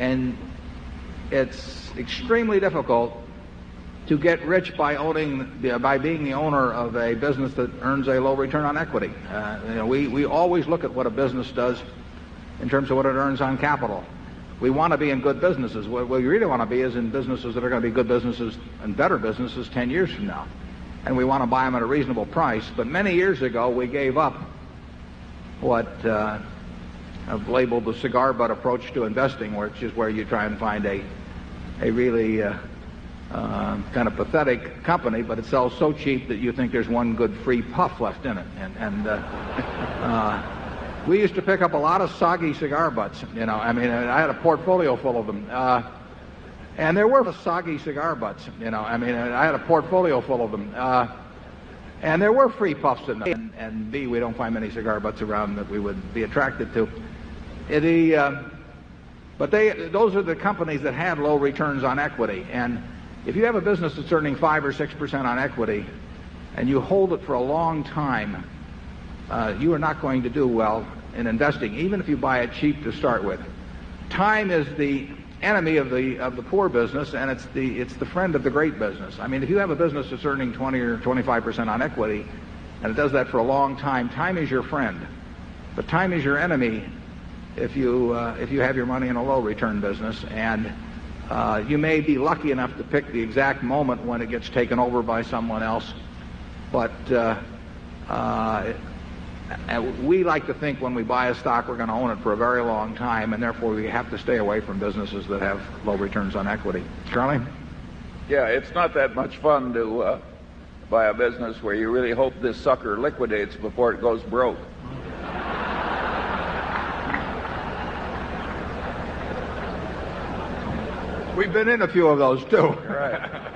And it's extremely difficult to get rich by being the owner of a business that earns a low return on equity. We always look at what a business does in terms of what it earns on capital. We want to be in good businesses. What we really want to be is in businesses that are going to be good businesses and better businesses 10 years from now. And we want to buy them at a reasonable price. But many years ago, we gave up what I've labeled the cigar butt approach to investing, which is where you try and find a really kind of pathetic company, but it sells so cheap that you think there's one good free puff left in it. We used to pick up a lot of soggy cigar butts, I had a portfolio full of them. And there were soggy cigar butts, I had a portfolio full of them. And there were free puffs in them. And B, we don't find many cigar butts around that we would be attracted to. But those are the companies that had low returns on equity. And if you have a business that's earning 5 or 6% on equity, and you hold it for a long time, you are not going to do well in investing, even if you buy it cheap to start with. Time is the enemy of the poor business, and it's the friend of the great business. If you have a business that's earning 20 or 25% on equity, and it does that for a long time, time is your friend. But time is your enemy if you have your money in a low return business, and you may be lucky enough to pick the exact moment when it gets taken over by someone else, but we like to think when we buy a stock we're going to own it for a very long time, and therefore we have to stay away from businesses that have low returns on equity. Charlie? Yeah, it's not that much fun to buy a business where you really hope this sucker liquidates before it goes broke. We've been in a few of those too. Right.